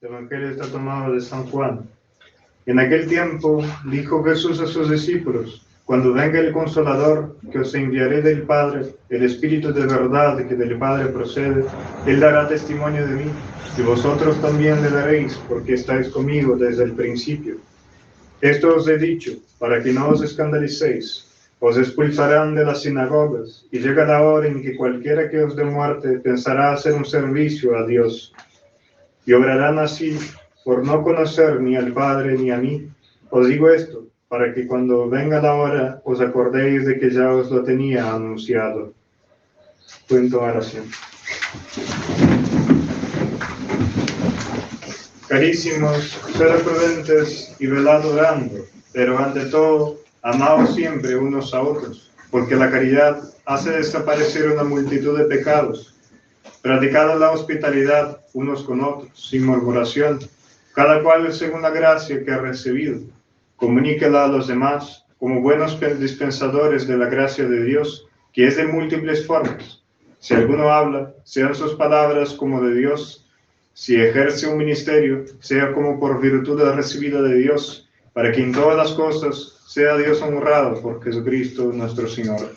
El Evangelio está tomado de San Juan. En aquel tiempo dijo Jesús a sus discípulos: cuando venga el Consolador, que os enviaré del Padre, el Espíritu de verdad que del Padre procede, Él dará testimonio de mí, y vosotros también le daréis, porque estáis conmigo desde el principio. Esto os he dicho, para que no os escandalicéis. Os expulsarán de las sinagogas, y llega la hora en que cualquiera que os dé muerte pensará hacer un servicio a Dios. Y obrarán así, por no conocer ni al Padre ni a mí. Os digo esto, para que cuando venga la hora os acordéis de que ya os lo tenía anunciado. Punto de oración. Carísimos, sed prudentes y velad orando, pero ante todo, amaos siempre unos a otros, porque la caridad hace desaparecer una multitud de pecados. Practicad la hospitalidad unos con otros, sin murmuración, cada cual según la gracia que ha recibido. Comuníquela a los demás como buenos dispensadores de la gracia de Dios, que es de múltiples formas. Si alguno habla, sean sus palabras como de Dios. Si ejerce un ministerio, sea como por virtud recibida de Dios, para que en todas las cosas sea Dios honrado por Jesucristo nuestro Señor.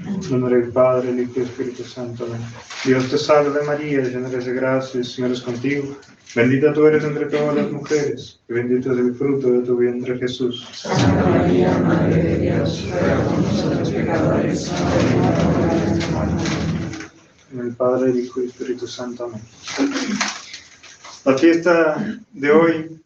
En nombre del Padre, del Hijo y del Espíritu Santo. Amén. Dios te salve María, llena eres de gracia, el Señor es contigo. Bendita tú eres entre todas las mujeres, y bendito es el fruto de tu vientre Jesús. Santa María, Madre de Dios, ruega por nosotros pecadores, ahora y en la hora de nuestra muerte. En el Padre, el Hijo y el Espíritu Santo. Amén. La fiesta de hoy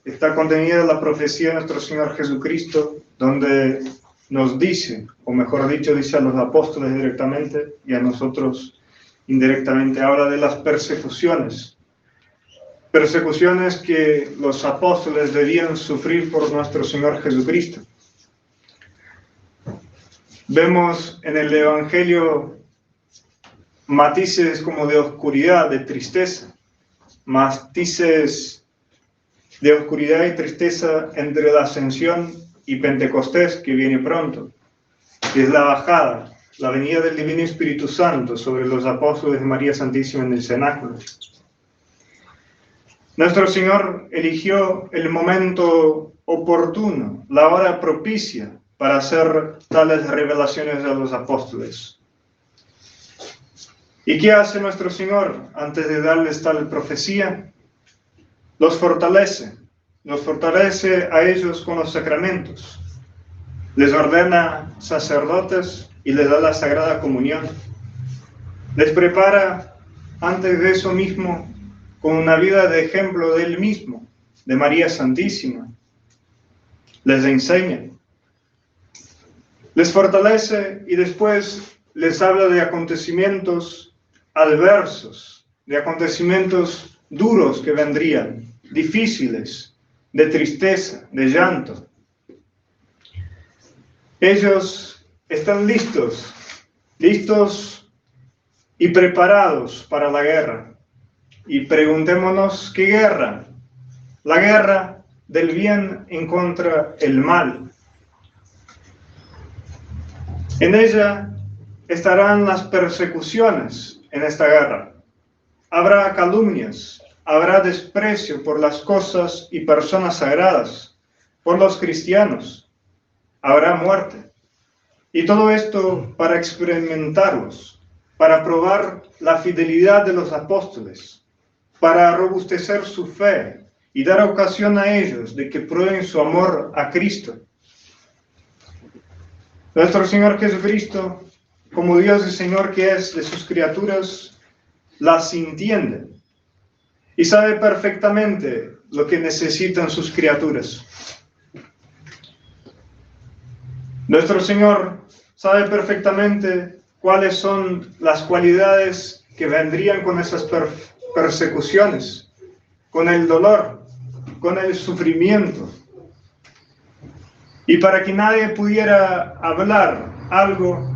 está contenida en la profecía de nuestro Señor Jesucristo, donde nos dice, o mejor dicho, dice a los apóstoles directamente y a nosotros indirectamente, habla de las persecuciones que los apóstoles debían sufrir por nuestro Señor Jesucristo. Vemos en el Evangelio matices como de oscuridad, de tristeza, matices de oscuridad y tristeza entre la Ascensión y Pentecostés, que viene pronto, que es la bajada, la venida del Divino Espíritu Santo sobre los apóstoles de María Santísima en el cenáculo. Nuestro Señor eligió el momento oportuno, la hora propicia, para hacer tales revelaciones a los apóstoles. ¿Y qué hace nuestro Señor antes de darles tal profecía? Los fortalece a ellos con los sacramentos, les ordena sacerdotes y les da la Sagrada Comunión, les prepara antes de eso mismo con una vida de ejemplo de Él mismo, de María Santísima, les enseña, les fortalece y después les habla de acontecimientos adversos, de acontecimientos duros que vendrían, difíciles, de tristeza, de llanto. Ellos están listos y preparados para la guerra. Y preguntémonos, ¿qué guerra? La guerra del bien en contra del mal. En ella estarán las persecuciones en esta guerra. Habrá calumnias, habrá desprecio por las cosas y personas sagradas, por los cristianos. Habrá muerte. Y todo esto para experimentarlos, para probar la fidelidad de los apóstoles, para robustecer su fe y dar ocasión a ellos de que prueben su amor a Cristo. Nuestro Señor Jesucristo, como Dios y Señor que es de sus criaturas, las entiende y sabe perfectamente lo que necesitan sus criaturas. Nuestro Señor sabe perfectamente cuáles son las cualidades que vendrían con esas persecuciones, con el dolor, con el sufrimiento. Y para que nadie pudiera hablar algo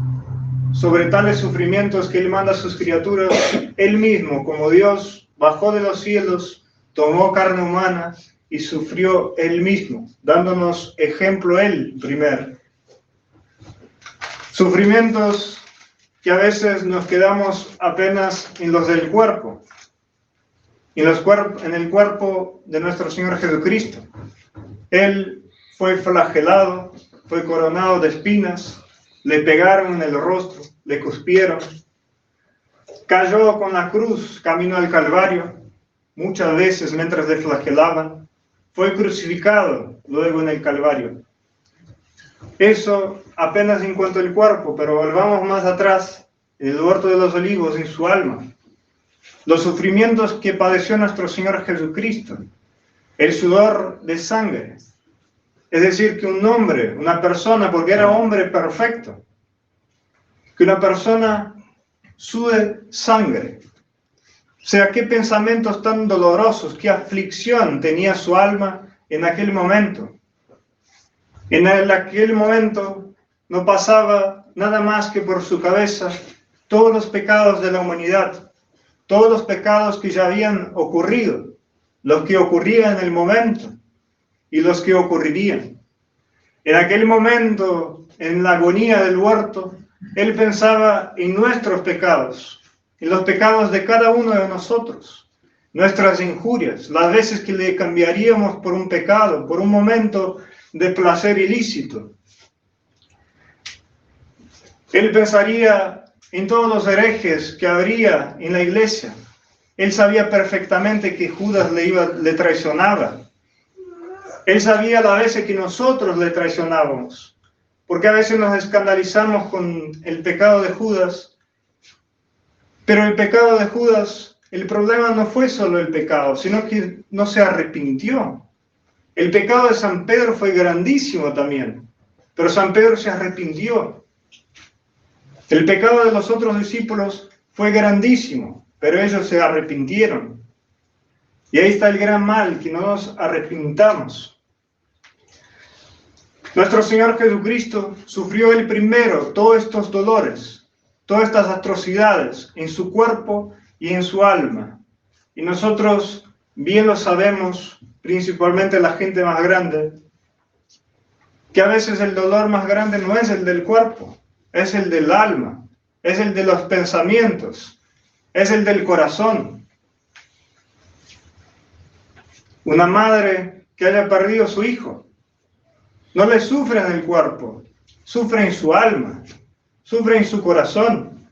sobre tales sufrimientos que Él manda a sus criaturas, Él mismo, como Dios, bajó de los cielos, tomó carne humana y sufrió Él mismo, dándonos ejemplo Él primero. Sufrimientos que a veces nos quedamos apenas en los del cuerpo, en el cuerpo de nuestro Señor Jesucristo. Él fue flagelado, fue coronado de espinas, le pegaron en el rostro, le cuspieron, cayó con la cruz camino al Calvario, muchas veces mientras le flagelaban, fue crucificado luego en el Calvario. Eso apenas en cuanto al cuerpo, pero volvamos más atrás, en el huerto de los olivos, en su alma. Los sufrimientos que padeció nuestro Señor Jesucristo, el sudor de sangre. Es decir, que un hombre, una persona, porque era hombre perfecto, que una persona sude sangre. O sea, qué pensamientos tan dolorosos, qué aflicción tenía su alma en aquel momento. En aquel momento no pasaba nada más que por su cabeza todos los pecados de la humanidad, todos los pecados que ya habían ocurrido, los que ocurrían en el momento y los que ocurrirían. En aquel momento, en la agonía del huerto, él pensaba en nuestros pecados, en los pecados de cada uno de nosotros, nuestras injurias, las veces que le cambiaríamos por un pecado, por un momento de placer ilícito. Él pensaría en todos los herejes que habría en la iglesia. Él sabía perfectamente que Judas le traicionaba. Él sabía a veces que nosotros le traicionábamos, porque a veces nos escandalizamos con el pecado de Judas, pero el pecado de Judas, el problema no fue solo el pecado, sino que no se arrepintió. El pecado de San Pedro fue grandísimo también, pero San Pedro se arrepintió. El pecado de los otros discípulos fue grandísimo, pero ellos se arrepintieron. Y ahí está el gran mal, que no nos arrepintamos. Nuestro Señor Jesucristo sufrió el primero todos estos dolores, todas estas atrocidades en su cuerpo y en su alma. Y nosotros bien lo sabemos, principalmente la gente más grande, que a veces el dolor más grande no es el del cuerpo, es el del alma, es el de los pensamientos, es el del corazón. Una madre que haya perdido a su hijo no le sufre en el cuerpo, sufre en su alma, sufre en su corazón.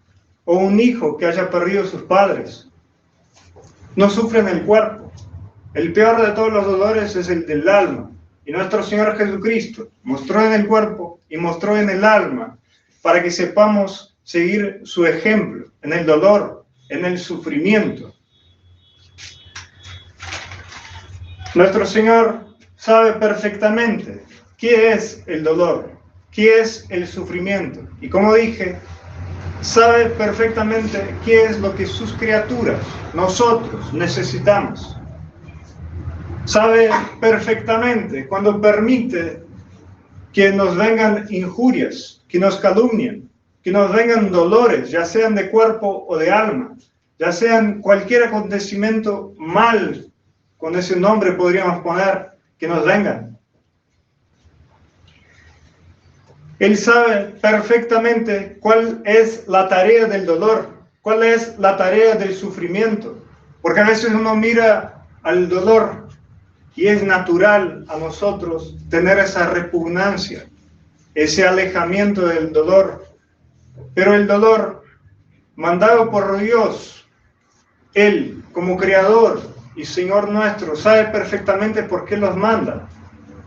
O un hijo que haya perdido a sus padres no sufre en el cuerpo. El peor de todos los dolores es el del alma. Y nuestro Señor Jesucristo mostró en el cuerpo y mostró en el alma para que sepamos seguir su ejemplo en el dolor, en el sufrimiento. Nuestro Señor sabe perfectamente qué es el dolor, qué es el sufrimiento. Y como dije, sabe perfectamente qué es lo que sus criaturas, nosotros, necesitamos. Sabe perfectamente cuando permite que nos vengan injurias, que nos calumnien, que nos vengan dolores, ya sean de cuerpo o de alma, ya sean cualquier acontecimiento mal, con ese nombre podríamos poner, que nos vengan. Él sabe perfectamente cuál es la tarea del dolor, cuál es la tarea del sufrimiento, porque a veces uno mira al dolor y es natural a nosotros tener esa repugnancia, ese alejamiento del dolor. Pero el dolor, mandado por Dios, Él como Creador y Señor nuestro, sabe perfectamente por qué los manda.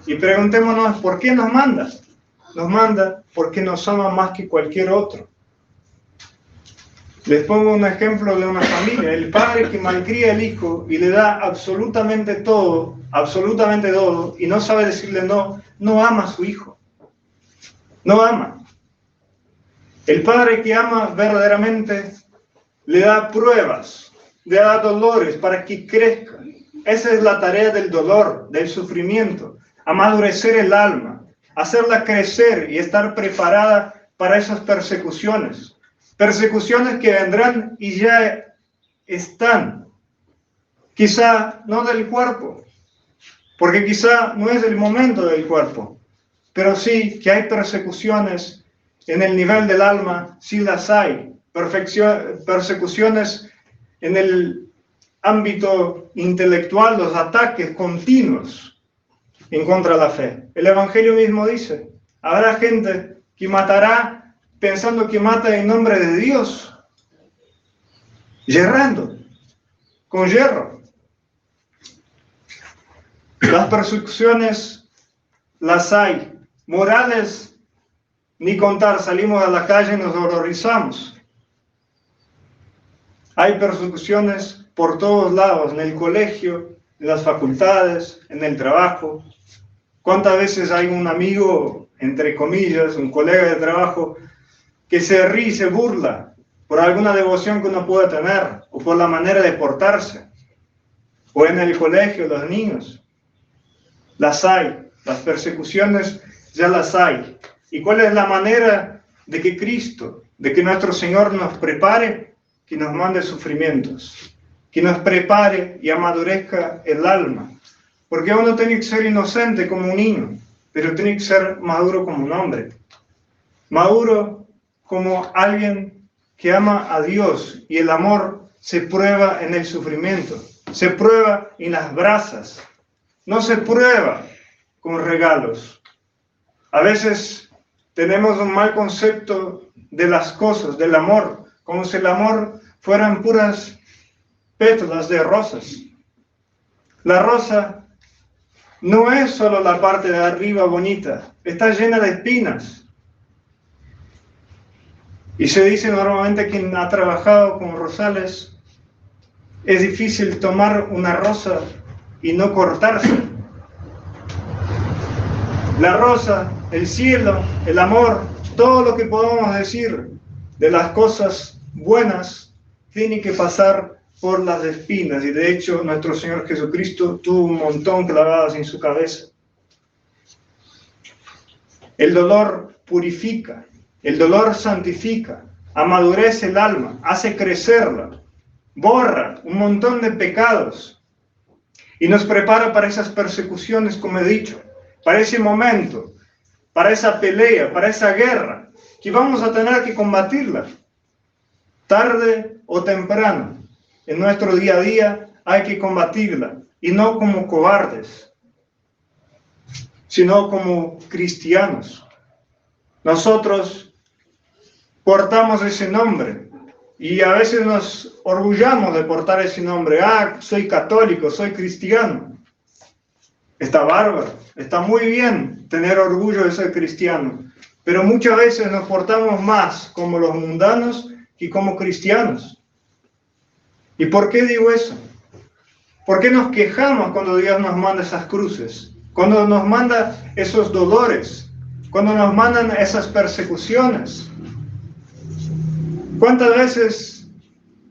Y preguntémonos, ¿por qué nos manda? Nos manda porque nos ama más que cualquier otro. Les pongo un ejemplo de una familia. El padre que malcría al hijo y le da absolutamente todo, y no sabe decirle no, no ama a su hijo. No ama. El padre que ama verdaderamente le da pruebas, le da dolores para que crezca. Esa es la tarea del dolor, del sufrimiento, amadurecer el alma, hacerla crecer y estar preparada para esas persecuciones. Persecuciones que vendrán y ya están. Quizá no del cuerpo, porque quizá no es el momento del cuerpo, pero sí que hay persecuciones en el nivel del alma, sí las hay. Persecuciones en el ámbito intelectual, los ataques continuos en contra de la fe. El Evangelio mismo dice, habrá gente que matará pensando que mata en nombre de Dios, yerrando, con hierro. Las persecuciones las hay, morales, ni contar, salimos a la calle y nos horrorizamos. Hay persecuciones por todos lados, en el colegio, en las facultades, en el trabajo. ¿Cuántas veces hay un amigo, entre comillas, un colega de trabajo, que se ríe y se burla por alguna devoción que uno pueda tener, o por la manera de portarse? O en el colegio, los niños. Las hay, las persecuciones ya las hay. ¿Y cuál es la manera de que Cristo, de que nuestro Señor nos prepare? Que nos mande sufrimientos, que nos prepare y amadurezca el alma. Porque uno tiene que ser inocente como un niño, pero tiene que ser maduro como un hombre. Maduro como alguien que ama a Dios, y el amor se prueba en el sufrimiento, se prueba en las brasas, no se prueba con regalos. A veces tenemos un mal concepto de las cosas, del amor, como si el amor fueran puras pétalas de rosas. La rosa no es solo la parte de arriba bonita, está llena de espinas. Y se dice normalmente, quien ha trabajado con rosales, es difícil tomar una rosa y no cortarse. La rosa, el cielo, el amor, todo lo que podamos decir de las cosas buenas, tiene que pasar por las espinas. Y de hecho, nuestro Señor Jesucristo tuvo un montón clavadas en su cabeza. El dolor purifica, el dolor santifica, amadurece el alma, hace crecerla, borra un montón de pecados y nos prepara para esas persecuciones, como he dicho, para ese momento, para esa pelea, para esa guerra, que vamos a tener que combatirla. Tarde o temprano, en nuestro día a día hay que combatirla, y no como cobardes, sino como cristianos. Nosotros portamos ese nombre, y a veces nos orgullamos de portar ese nombre. Soy católico, soy cristiano. Está bárbaro, está muy bien tener orgullo de ser cristiano, pero muchas veces nos portamos más como los mundanos que como cristianos. ¿Y por qué digo eso? ¿Por qué nos quejamos cuando Dios nos manda esas cruces? Cuando nos manda esos dolores, cuando nos mandan esas persecuciones. ¿Cuántas veces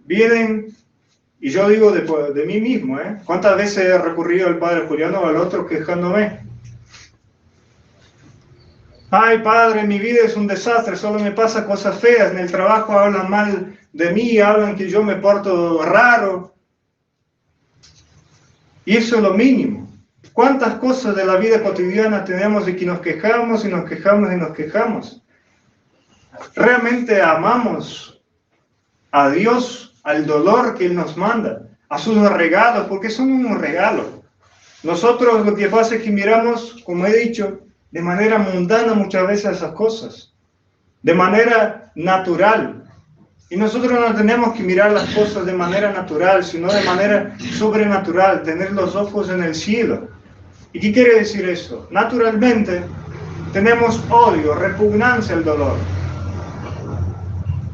vienen, y yo digo de mí mismo, cuántas veces he recurrido al padre Juliano o al otro quejándome? Ay, padre, mi vida es un desastre, solo me pasa cosas feas, en el trabajo hablan mal de mí, hablan que yo me porto raro. Y eso es lo mínimo. ¿Cuántas cosas de la vida cotidiana tenemos y que nos quejamos y nos quejamos y nos quejamos? ¿Realmente amamos a Dios, al dolor que Él nos manda, a sus regalos? Porque son un regalo. Nosotros lo que pasa es que miramos, como he dicho, de manera mundana muchas veces esas cosas, de manera natural. Y nosotros no tenemos que mirar las cosas de manera natural, sino de manera sobrenatural, tener los ojos en el cielo. ¿Y qué quiere decir eso? Naturalmente tenemos odio, repugnancia al dolor.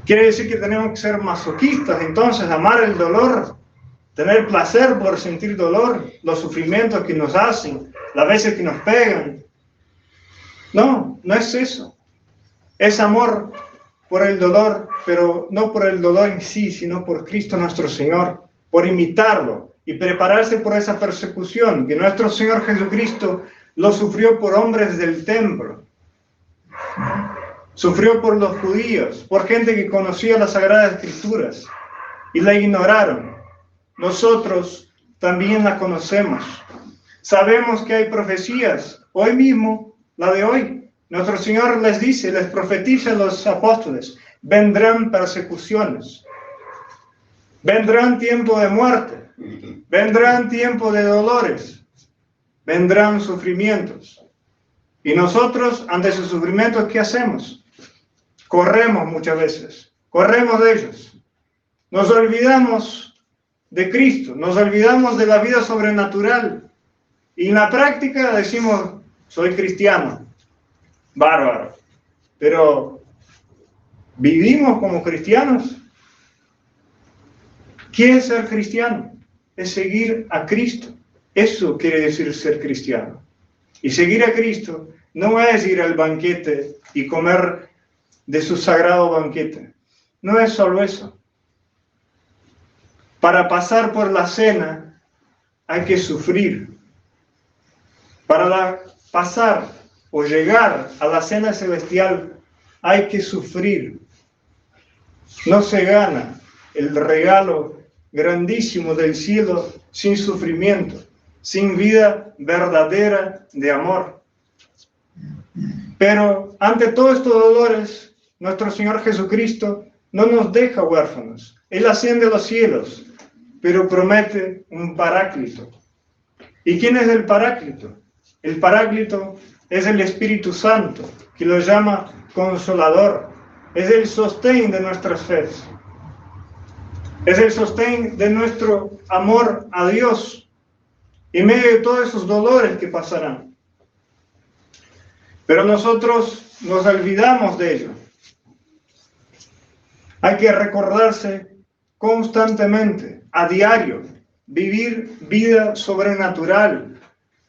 Quiere decir que tenemos que ser masoquistas, entonces amar el dolor, tener placer por sentir dolor, los sufrimientos que nos hacen, las veces que nos pegan. No, no es eso. Es amor por el dolor, pero no por el dolor en sí, sino por Cristo nuestro Señor, por imitarlo y prepararse por esa persecución que nuestro Señor Jesucristo lo sufrió por hombres del templo. Sufrió por los judíos, por gente que conocía las Sagradas Escrituras y la ignoraron. Nosotros también la conocemos. Sabemos que hay profecías, hoy mismo, la de hoy. Nuestro Señor les dice, les profetiza a los apóstoles, vendrán persecuciones, vendrán tiempo de muerte, vendrán tiempos de dolores, vendrán sufrimientos. Y nosotros, ante esos sufrimientos, ¿qué hacemos? Corremos muchas veces, corremos de ellos. Nos olvidamos de Cristo, nos olvidamos de la vida sobrenatural. Y en la práctica decimos, soy cristiano, bárbaro. Pero, ¿vivimos como cristianos? ¿Qué es ser cristiano? Es seguir a Cristo. Eso quiere decir ser cristiano. Y seguir a Cristo no es ir al banquete y comer de su sagrado banquete. No es solo eso. Para pasar por la cena hay que sufrir. Para pasar o llegar a la cena celestial hay que sufrir. No se gana el regalo grandísimo del cielo sin sufrimiento, sin vida verdadera de amor. Pero ante todos estos dolores, nuestro Señor Jesucristo no nos deja huérfanos. Él asciende a los cielos, pero promete un paráclito. ¿Y quién es el paráclito? El paráclito es el Espíritu Santo, que lo llama Consolador. Es el sostén de nuestras fes. Es el sostén de nuestro amor a Dios en medio de todos esos dolores que pasarán. Pero nosotros nos olvidamos de ello. Hay que recordarse constantemente, a diario, vivir vida sobrenatural,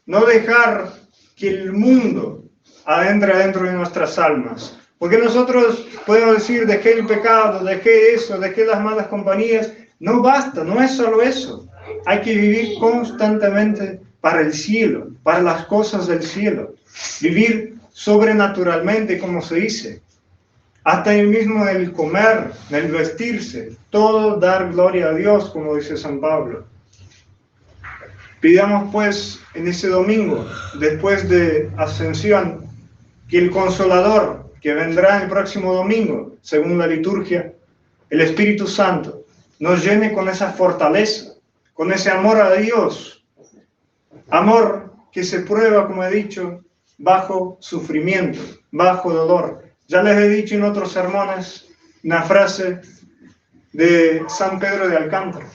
no dejar que el mundo adentre dentro de nuestras almas. Porque nosotros podemos decir, dejé el pecado, dejé eso, dejé las malas compañías. No basta, no es solo eso. Hay que vivir constantemente para el cielo, para las cosas del cielo. Vivir sobrenaturalmente, como se dice. Hasta el mismo el comer, el vestirse, todo dar gloria a Dios, como dice San Pablo. Pidamos pues en ese domingo, después de Ascensión, que el Consolador, que vendrá el próximo domingo, según la liturgia, el Espíritu Santo, nos llene con esa fortaleza, con ese amor a Dios. Amor que se prueba, como he dicho, bajo sufrimiento, bajo dolor. Ya les he dicho en otros sermones una frase de San Pedro de Alcántara.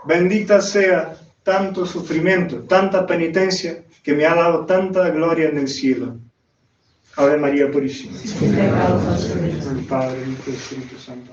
Bendita sea tanto sufrimiento, tanta penitencia, que me ha dado tanta gloria en el cielo. Ave María Purísima. El Padre, el Hijo y el Espíritu Santo.